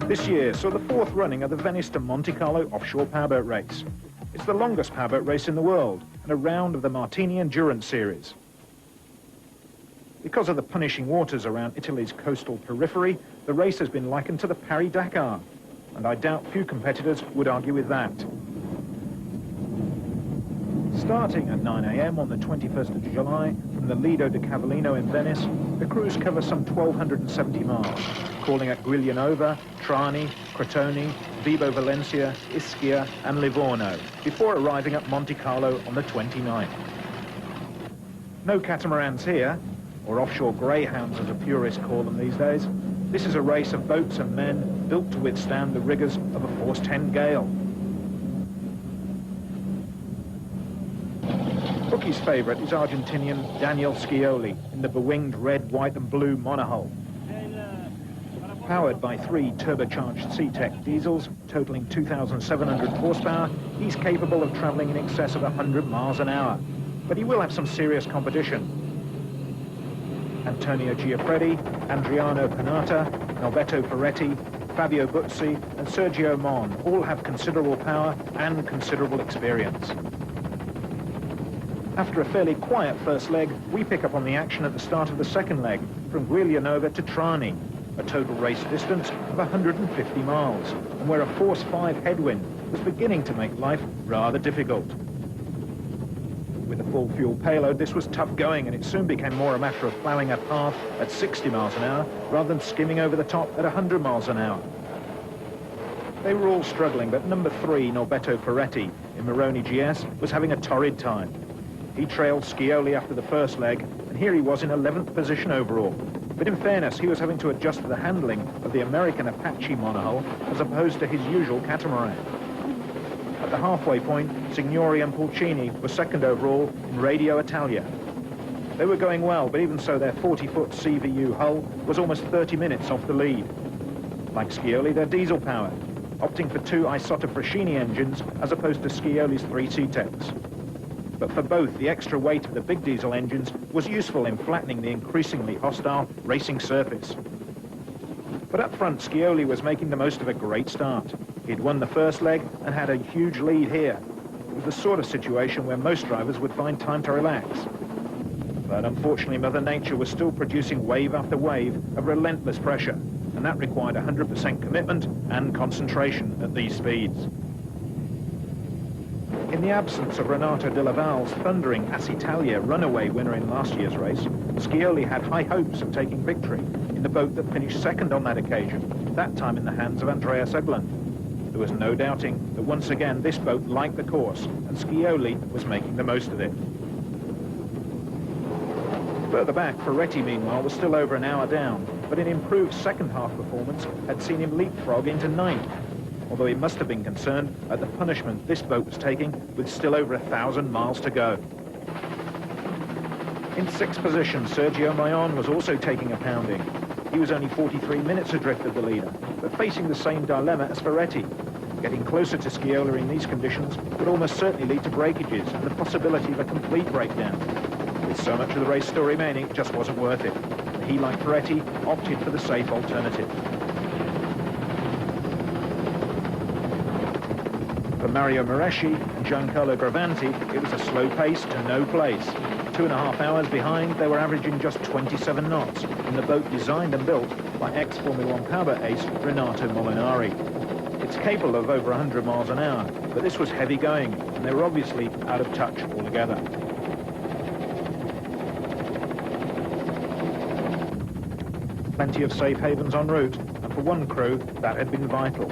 This year saw the fourth running of the Venice to Monte Carlo offshore powerboat race. It's the longest powerboat race in the world and a round of the Martini Endurance Series. Because of the punishing waters around Italy's coastal periphery, the race has been likened to the Paris-Dakar, and I doubt few competitors would argue with that. Starting at 9 a.m. on the 21st of July from the Lido di Cavallino in Venice, the crews cover some 1,270 miles, calling at Giulianova, Trani, Crotone, Vibo Valencia, Ischia and Livorno, before arriving at Monte Carlo on the 29th. No catamarans here, or offshore greyhounds as a purist call them these days. This is a race of boats and men built to withstand the rigours of a force 10 gale. Bookie's favourite is Argentinian Daniel Scioli in the bewinged red, white and blue monohull. Powered by 3 turbocharged C-Tech diesels, totalling 2,700 horsepower, he's capable of travelling in excess of 100 miles an hour. But he will have some serious competition. Antonio Giaffredi, Andriano Panata, Norberto Ferretti, Fabio Buzzi and Sergio Mon all have considerable power and considerable experience. After a fairly quiet first leg, we pick up on the action at the start of the second leg, from Giulianova to Trani, a total race distance of 150 miles, and where a force 5 headwind was beginning to make life rather difficult. With a full fuel payload, this was tough going, and it soon became more a matter of ploughing a path at 60 miles an hour rather than skimming over the top at 100 miles an hour. They were all struggling, but number 3, Norberto Ferretti, in Moroni GS, was having a torrid time. He trailed Scioli after the first leg, and here he was in 11th position overall. But in fairness, he was having to adjust to the handling of the American Apache monohull as opposed to his usual catamaran. At the halfway point, Signori and Pulcini were second overall in Radio Italia. They were going well, but even so, their 40-foot CVU hull was almost 30 minutes off the lead. Like Scioli, they're diesel-powered, opting for 2 Isotta Frascini engines as opposed to Scioli's 3 C-Techs. But for both, the extra weight of the big diesel engines was useful in flattening the increasingly hostile racing surface. But up front, Scioli was making the most of a great start. He'd won the first leg and had a huge lead here. It was the sort of situation where most drivers would find time to relax. But unfortunately, Mother Nature was still producing wave after wave of relentless pressure, and that required 100% commitment and concentration at these speeds. In the absence of Renato de la Val's thundering Asitalia runaway winner in last year's race, Scioli had high hopes of taking victory in the boat that finished second on that occasion, that time in the hands of Andreas Eglund. There was no doubting that once again this boat liked the course, and Scioli was making the most of it. Further back, Ferretti, meanwhile, was still over an hour down, but an improved second-half performance had seen him leapfrog into 9th. Although he must have been concerned at the punishment this boat was taking with still over 1,000 miles to go. In 6th position, Sergio Mayon was also taking a pounding. He was only 43 minutes adrift of the leader, but facing the same dilemma as Ferretti. Getting closer to Scioli in these conditions would almost certainly lead to breakages and the possibility of a complete breakdown. With so much of the race still remaining, it just wasn't worth it. He, like Ferretti, opted for the safe alternative. For Mario Moreschi and Giancarlo Gravanti, it was a slow pace to no place. 2.5 hours behind, they were averaging just 27 knots in the boat designed and built by ex-Formula 1 powerboat ace Renato Molinari. It's capable of over 100 miles an hour, but this was heavy going, and they were obviously out of touch altogether. Plenty of safe havens en route, and for one crew, that had been vital.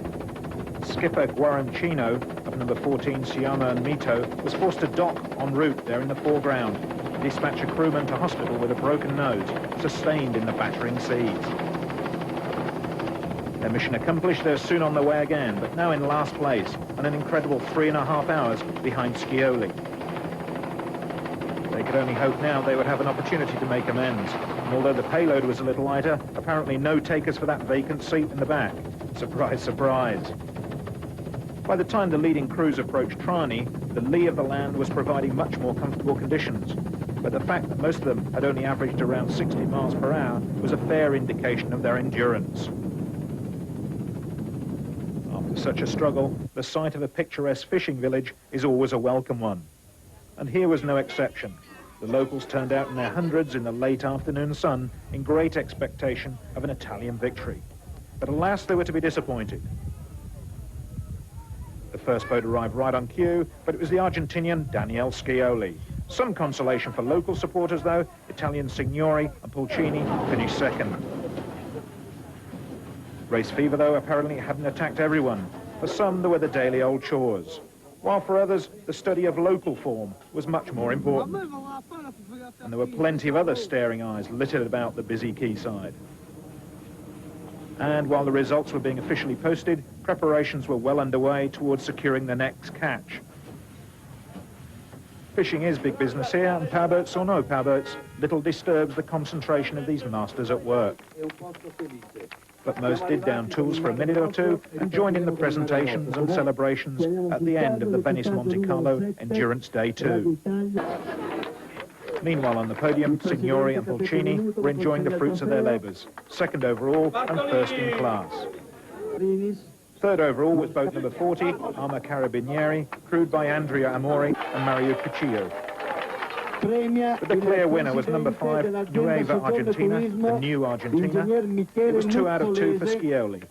Skipper Guarancino of number 14 Siama and Mito was forced to dock en route there in the foreground, and dispatch a crewman to hospital with a broken nose, sustained in the battering seas. Their mission accomplished, they're soon on their way again, but now in last place, and an incredible 3.5 hours behind Scioli. They could only hope now they would have an opportunity to make amends, and although the payload was a little lighter, apparently no takers for that vacant seat in the back. Surprise, surprise. By the time the leading crews approached Trani, the lee of the land was providing much more comfortable conditions. But the fact that most of them had only averaged around 60 miles per hour was a fair indication of their endurance. After such a struggle, the sight of a picturesque fishing village is always a welcome one. And here was no exception. The locals turned out in their hundreds in the late afternoon sun in great expectation of an Italian victory. But alas, they were to be disappointed. The first boat arrived right on cue, but it was the Argentinian Daniele Scioli. Some consolation for local supporters, though. Italian Signori and Pulcini finished second. Race fever, though, apparently hadn't attacked everyone. For some, there were the daily old chores, while for others, the study of local form was much more important. And there were plenty of other staring eyes littered about the busy quayside. And while the results were being officially posted, preparations were well underway towards securing the next catch. Fishing is big business here, and powerboats or no powerboats, little disturbs the concentration of these masters at work. But most did down tools for a minute or two and joined in the presentations and celebrations at the end of the Venice Monte Carlo Endurance Day 2. Meanwhile on the podium, Signori and Pulcini were enjoying the fruits of their labours, second overall and first in class. Third overall was boat number 40, Arma Carabinieri, crewed by Andrea Amori and Mario Cucillo. But the clear winner was number 5, Nueva Argentina, the new Argentina. It was 2 out of 2 for Scioli.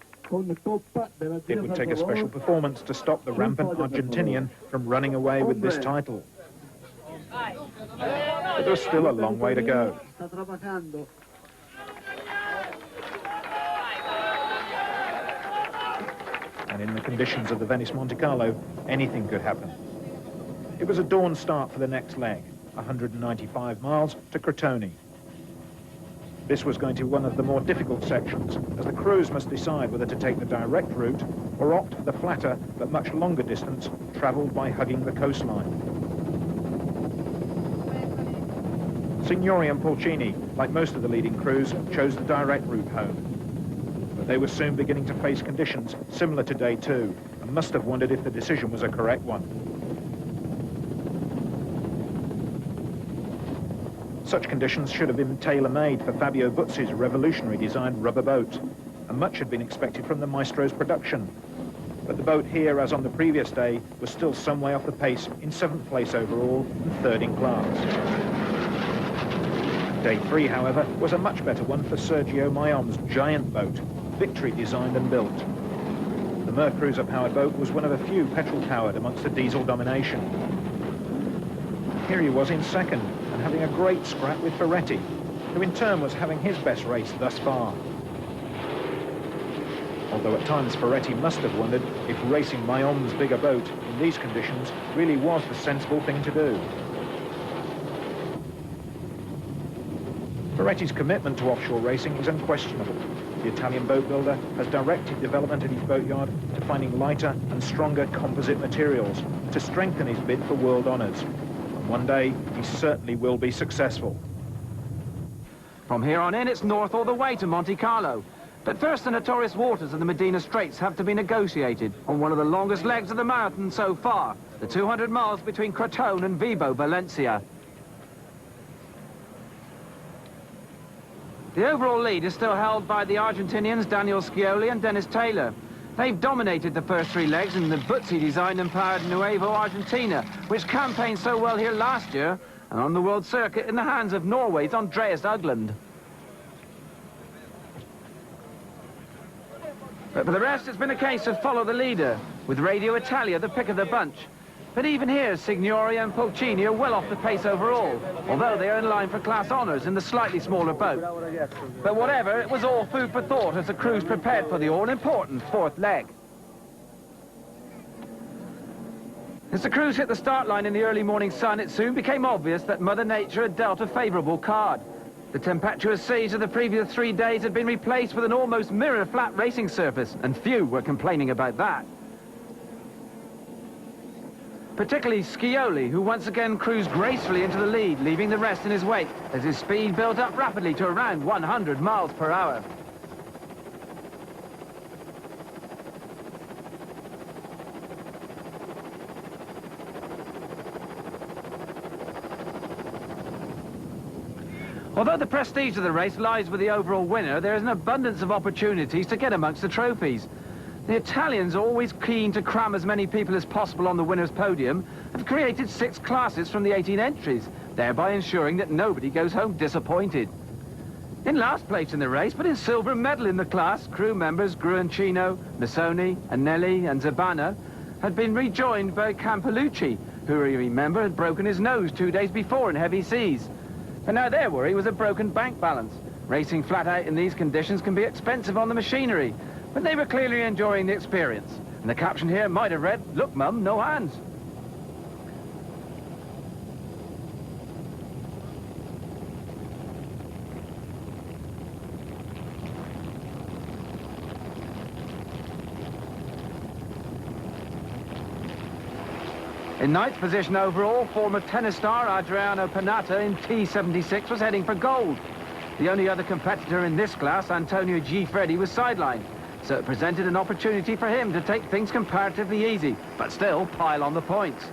It would take a special performance to stop the rampant Argentinian from running away with this title. But there was still a long way to go. And in the conditions of the Venice Monte Carlo, anything could happen. It was a dawn start for the next leg, 195 miles to Crotone. This was going to be one of the more difficult sections, as the crews must decide whether to take the direct route or opt for the flatter but much longer distance travelled by hugging the coastline. Signori and Pulcini, like most of the leading crews, chose the direct route home. But they were soon beginning to face conditions similar to day 2 and must have wondered if the decision was a correct one. Such conditions should have been tailor-made for Fabio Buzzi's revolutionary designed rubber boat, and much had been expected from the Maestro's production. But the boat here, as on the previous day, was still some way off the pace in 7th place overall and 3rd in class. Day 3, however, was a much better one for Sergio Mayom's giant boat, Victory designed and built. The Mercruiser-powered boat was one of a few petrol-powered amongst the diesel domination. Here he was in second, and having a great scrap with Ferretti, who in turn was having his best race thus far. Although at times Ferretti must have wondered if racing Mayom's bigger boat in these conditions really was the sensible thing to do. Ferretti's commitment to offshore racing is unquestionable. The Italian boat builder has directed development at his boatyard to finding lighter and stronger composite materials to strengthen his bid for world honours. And one day, he certainly will be successful. From here on in, it's north all the way to Monte Carlo. But first, the notorious waters of the Medina Straits have to be negotiated on one of the longest legs of the marathon so far, the 200 miles between Crotone and Vibo, Valencia. The overall lead is still held by the Argentinians Daniele Scioli and Dennis Taylor. They've dominated the first 3 legs in the Buzzi-designed and powered Nuevo Argentina, which campaigned so well here last year and on the world circuit in the hands of Norway's Andreas Ugland. But for the rest, it's been a case of follow the leader, with Radio Italia the pick of the bunch. But even here, Signori and Pulcini are well off the pace overall, although they are in line for class honours in the slightly smaller boat. But whatever, it was all food for thought as the crews prepared for the all-important 4th leg. As the crews hit the start line in the early morning sun, it soon became obvious that Mother Nature had dealt a favourable card. The tempestuous seas of the previous 3 days had been replaced with an almost mirror-flat racing surface, and few were complaining about that. Particularly Scioli, who once again cruised gracefully into the lead, leaving the rest in his wake as his speed built up rapidly to around 100 miles per hour. Although the prestige of the race lies with the overall winner, there is an abundance of opportunities to get amongst the trophies. The Italians, always keen to cram as many people as possible on the winner's podium, have created 6 classes from the 18 entries, thereby ensuring that nobody goes home disappointed. In last place in the race, but in silver medal in the class, crew members Gruancino, Missoni, Anelli and Zabana had been rejoined by Campolucci, who, you remember, had broken his nose 2 days before in heavy seas. But now their worry was a broken bank balance. Racing flat out in these conditions can be expensive on the machinery, but they were clearly enjoying the experience. And the caption here might have read, "Look, Mum, no hands." In 9th position overall, former tennis star Adriano Panatta in T76 was heading for gold. The only other competitor in this class, Antonio G. Freddi, was sidelined, so it presented an opportunity for him to take things comparatively easy, but still pile on the points.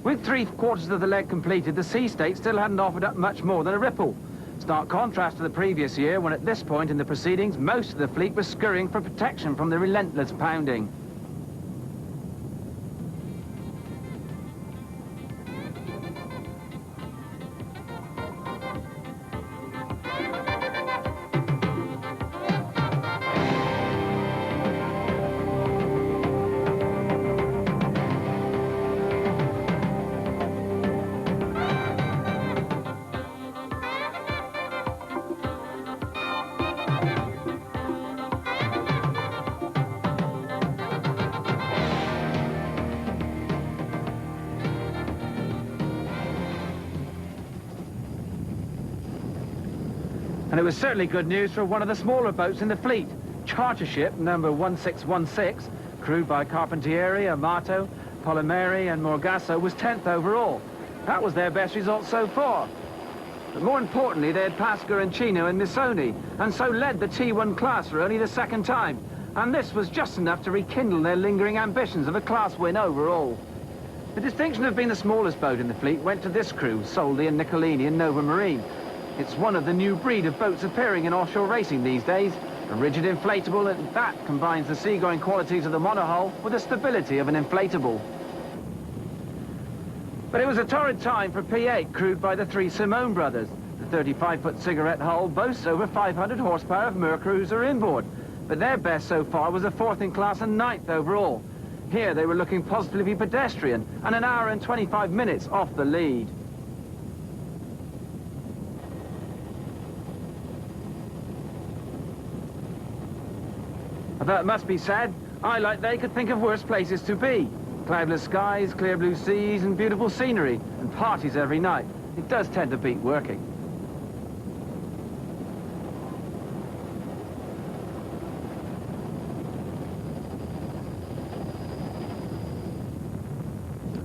With 3/4 of the leg completed, the Sea State still hadn't offered up much more than a ripple. Stark contrast to the previous year, when at this point in the proceedings, most of the fleet was scurrying for protection from the relentless pounding. And it was certainly good news for one of the smaller boats in the fleet. Charter ship number 1616, crewed by Carpentieri, Amato, Polomeri and Morgasso, was 10th overall. That was their best result so far. But more importantly, they had passed Garancino and Missoni, and so led the T1 class for only the 2nd time. And this was just enough to rekindle their lingering ambitions of a class win overall. The distinction of being the smallest boat in the fleet went to this crew, Soldi and Nicolini and Nova Marine. It's one of the new breed of boats appearing in offshore racing these days. A rigid inflatable, and that combines the seagoing qualities of the monohull with the stability of an inflatable. But it was a torrid time for P8, crewed by the 3 Simone brothers. The 35-foot cigarette hull boasts over 500 horsepower of Mercruiser inboard, but their best so far was a 4th in class and 9th overall. Here they were looking positively pedestrian, and an hour and 25 minutes off the lead. Although it must be said, I, like they, could think of worse places to be. Cloudless skies, clear blue seas, and beautiful scenery, and parties every night. It does tend to beat working.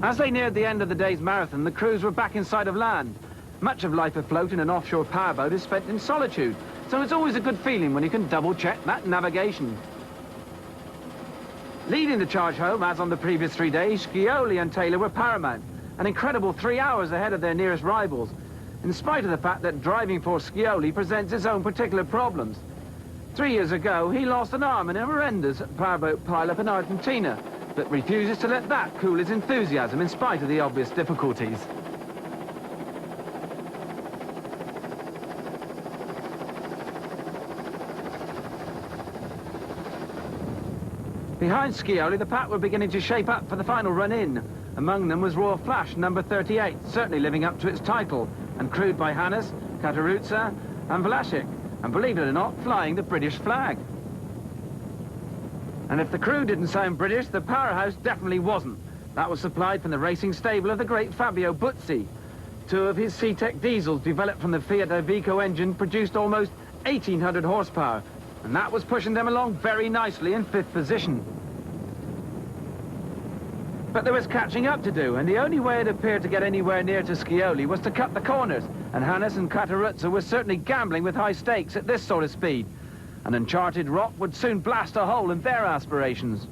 As they neared the end of the day's marathon, the crews were back in sight of land. Much of life afloat in an offshore powerboat is spent in solitude, so it's always a good feeling when you can double-check that navigation. Leading the charge home, as on the previous 3 days, Scioli and Taylor were paramount, an incredible 3 hours ahead of their nearest rivals, in spite of the fact that driving for Scioli presents its own particular problems. 3 years ago, he lost an arm in a horrendous powerboat pileup in Argentina, but refuses to let that cool his enthusiasm in spite of the obvious difficulties. Behind Scioli, the pack were beginning to shape up for the final run-in. Among them was Royal Flash, number 38, certainly living up to its title, and crewed by Hannes, Kataruzza and Vlasic, and believe it or not, flying the British flag. And if the crew didn't sound British, the powerhouse definitely wasn't. That was supplied from the racing stable of the great Fabio Buzzi. 2 of his C-Tech diesels, developed from the Fiat Iveco engine, produced almost 1,800 horsepower, and that was pushing them along very nicely in 5th position. But there was catching up to do, and the only way it appeared to get anywhere near to Scioli was to cut the corners, and Hannes and Kataruzza were certainly gambling with high stakes at this sort of speed. An uncharted rock would soon blast a hole in their aspirations.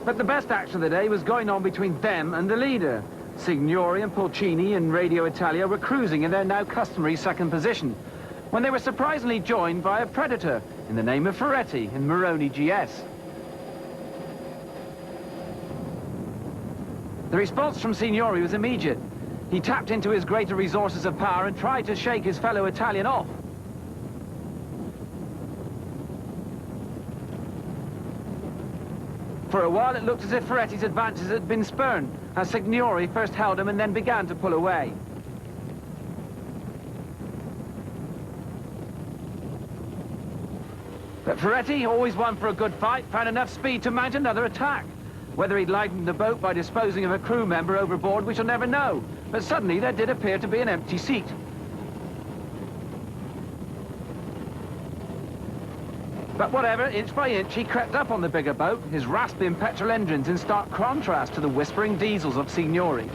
But the best action of the day was going on between them and the leader. Signori and Pulcini in Radio Italia were cruising in their now customary 2nd position. when they were surprisingly joined by a predator in the name of Ferretti in Moroni GS. The response from Signori was immediate. He tapped into his greater resources of power and tried to shake his fellow Italian off. For a while it looked as if Ferretti's advances had been spurned, as Signori first held him and then began to pull away. But Ferretti, always one for a good fight, found enough speed to mount another attack. Whether he'd lightened the boat by disposing of a crew member overboard, we shall never know. But suddenly there did appear to be an empty seat. But whatever, inch by inch, he crept up on the bigger boat, his rasping petrol engines in stark contrast to the whispering diesels of Signori.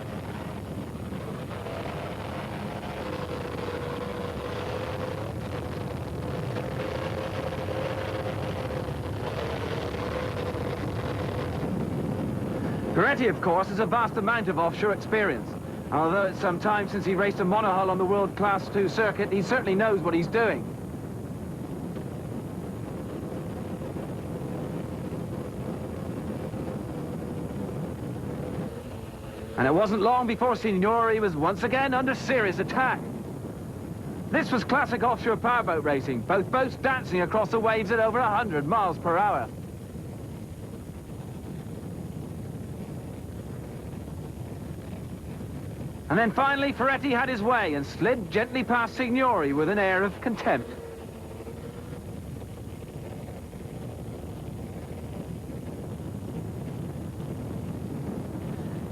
Ferretti, of course, has a vast amount of offshore experience. Although it's some time since he raced a monohull on the World Class 2 circuit, he certainly knows what he's doing. And it wasn't long before Signori was once again under serious attack. This was classic offshore powerboat racing, both boats dancing across the waves at over 100 miles per hour. And then finally, Ferretti had his way and slid gently past Signori with an air of contempt.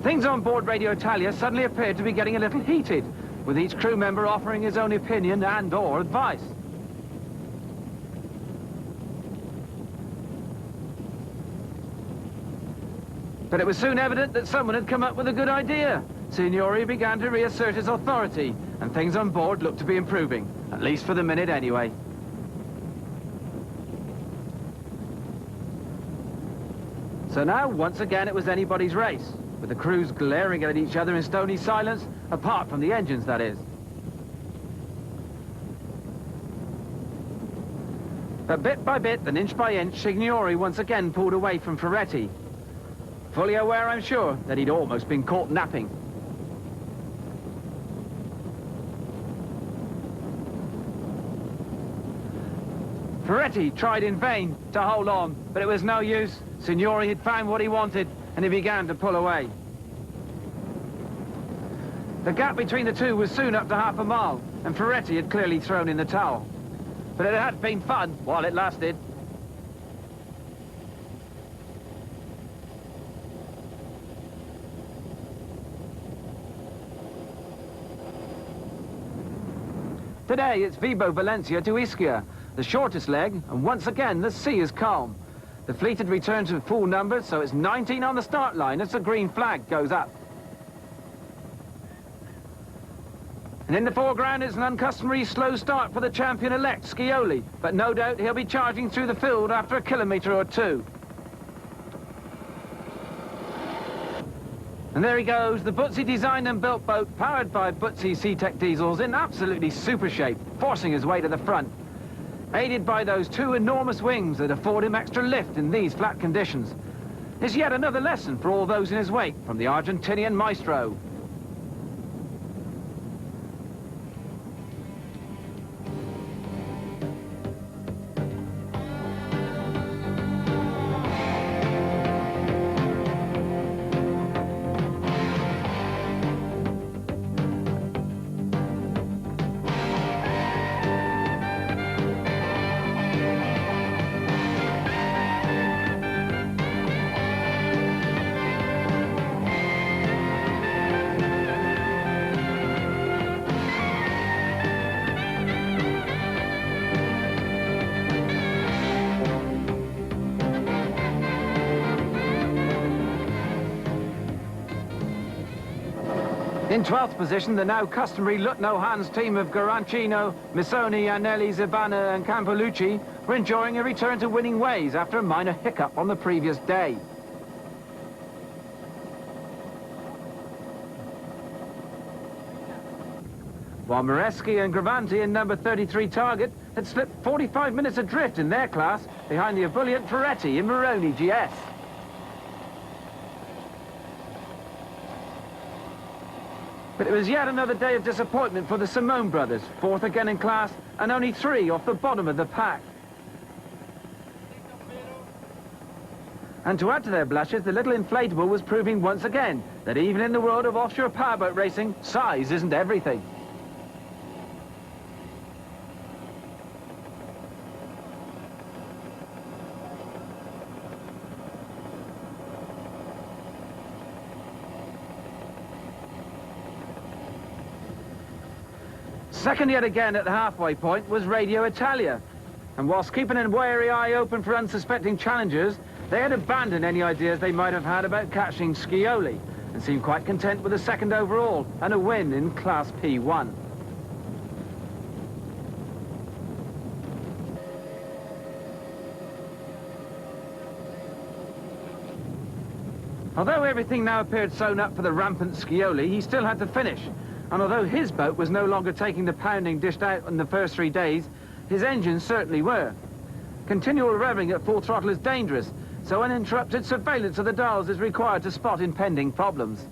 Things on board Radio Italia suddenly appeared to be getting a little heated, with each crew member offering his own opinion and/or advice. But it was soon evident that someone had come up with a good idea. Signori began to reassert his authority, and things on board looked to be improving, at least for the minute anyway. So now, once again, it was anybody's race, with the crews glaring at each other in stony silence, apart from the engines, that is. But bit by bit, and inch by inch, Signori once again pulled away from Ferretti, fully aware, I'm sure, that he'd almost been caught napping. Ferretti tried in vain to hold on, but it was no use. Signori had found what he wanted, and he began to pull away. The gap between the two was soon up to half a mile, and Ferretti had clearly thrown in the towel. But it had been fun while it lasted. Today it's Vibo Valencia to Ischia, the shortest leg, and once again the sea is calm. The fleet had returned to full numbers, so it's 19 on the start line as the green flag goes up. And in the foreground is an uncustomary slow start for the champion-elect, Scioli, but no doubt he'll be charging through the field after a kilometre or two. And there he goes, the Butzi designed and built boat, powered by Butzi Sea-Tech diesels, in absolutely super shape, forcing his way to the front, aided by those two enormous wings that afford him extra lift in these flat conditions. It's yet another lesson for all those in his wake from the Argentinian maestro. In 12th position, the now customary Look-No-Hands team of Garancino, Missoni, Anelli, Zibana and Campolucci were enjoying a return to winning ways after a minor hiccup on the previous day. while Moreschi and Gravanti in number 33 Target had slipped 45 minutes adrift in their class behind the ebullient Ferretti in Moroni GS. But it was yet another day of disappointment for the Simone brothers, fourth again in class and only 3 off the bottom of the pack. And to add to their blushes, the little inflatable was proving once again that even in the world of offshore powerboat racing, size isn't everything. Second yet again at the halfway point was Radio Italia. And whilst keeping a wary eye open for unsuspecting challengers, they had abandoned any ideas they might have had about catching Scioli and seemed quite content with a second overall and a win in Class P1. Although everything now appeared sewn up for the rampant Scioli, he still had to finish. And although his boat was no longer taking the pounding dished out in the first 3 days, his engines certainly were. Continual revving at full throttle is dangerous, so uninterrupted surveillance of the dials is required to spot impending problems.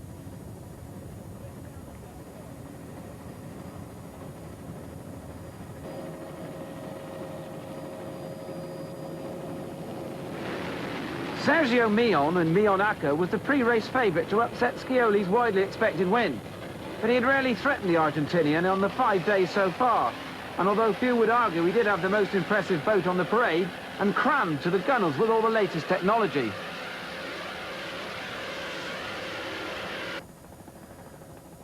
Sergio Mion and Mion Acca was the pre-race favourite to upset Scioli's widely expected win. But he had rarely threatened the Argentinian on the 5 days so far. And although few would argue he did have the most impressive boat on the parade and crammed to the gunnels with all the latest technology.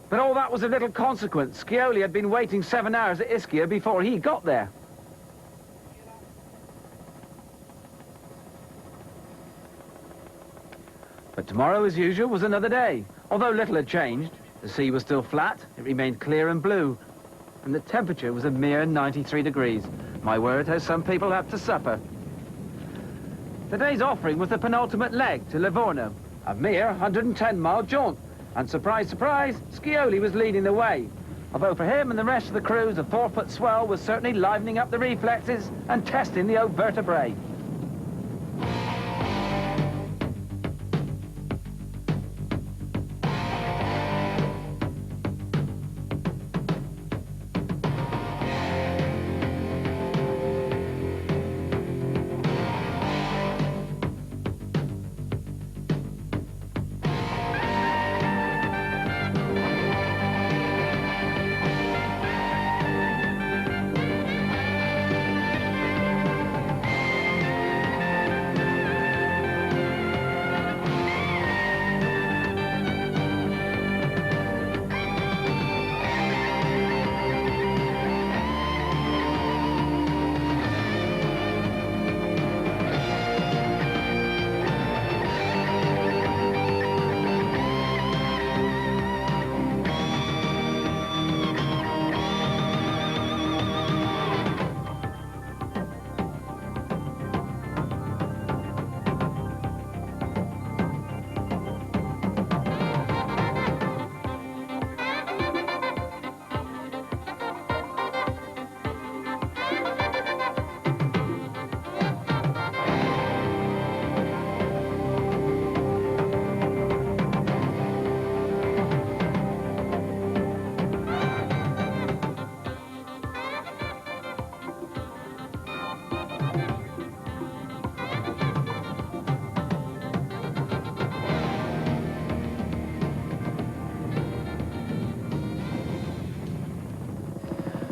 But all that was of little consequence. Scioli had been waiting 7 hours at Ischia before he got there. But tomorrow, as usual, was another day. Although little had changed, the sea was still flat, it remained clear and blue, and the temperature was a mere 93 degrees. My word, how some people have to suffer. The day's offering was the penultimate leg to Livorno, a mere 110-mile jaunt. And surprise, surprise, Scioli was leading the way. Although for him and the rest of the crew, the 4-foot swell was certainly livening up the reflexes and testing the vertebrae.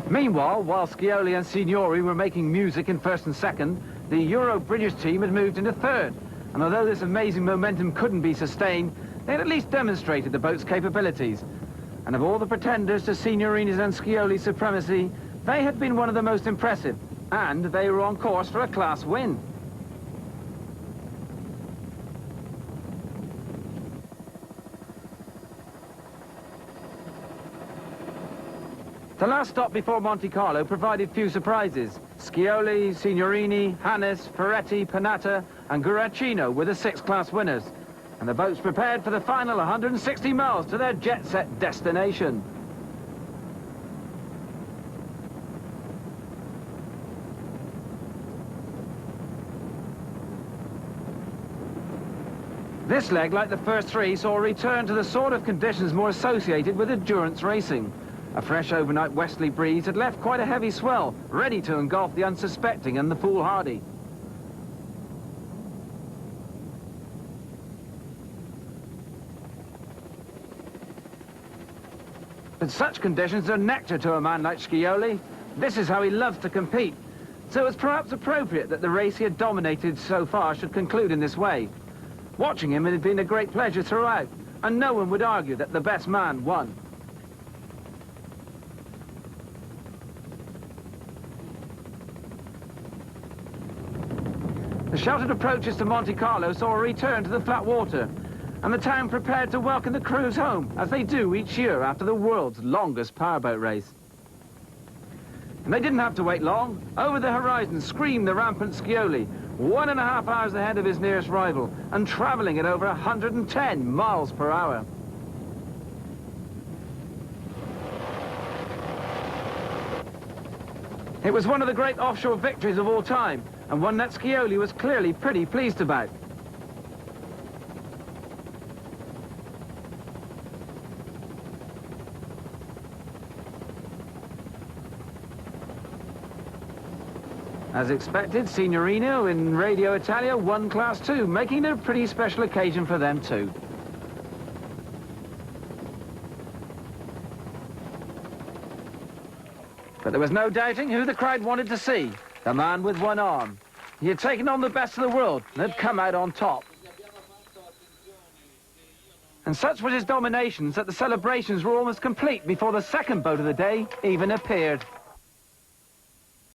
Meanwhile, while Scioli and Signori were making music in first and second, the Euro-British team had moved into third. And although this amazing momentum couldn't be sustained, they had at least demonstrated the boat's capabilities. And of all the pretenders to Signorini's and Scioli's supremacy, they had been one of the most impressive. And they were on course for a class win. The last stop before Monte Carlo provided few surprises. Scioli, Signorini, Hannes, Ferretti, Panatta and Guracino were the 6th-class winners. And the boats prepared for the final 160 miles to their jet-set destination. This leg, like the first three, saw a return to the sort of conditions more associated with endurance racing. A fresh overnight westerly breeze had left quite a heavy swell, ready to engulf the unsuspecting and the foolhardy. But such conditions are nectar to a man like Scioli. This is how he loves to compete. So it's perhaps appropriate that the race he had dominated so far should conclude in this way. Watching him, it had been a great pleasure throughout, and no one would argue that the best man won. The sheltered approaches to Monte Carlo saw a return to the flat water, and the town prepared to welcome the crews home, as they do each year after the world's longest powerboat race. And they didn't have to wait long. Over the horizon screamed the rampant Scioli, 1.5 hours ahead of his nearest rival, and travelling at over 110 miles per hour. It was one of the great offshore victories of all time, and one that Scioli was clearly pretty pleased about. As expected, Signorino in Radio Italia won Class 2, making it a pretty special occasion for them too. But there was no doubting who the crowd wanted to see. The man with one arm. He had taken on the best of the world and had come out on top. And such was his dominations that the celebrations were almost complete before the second boat of the day even appeared.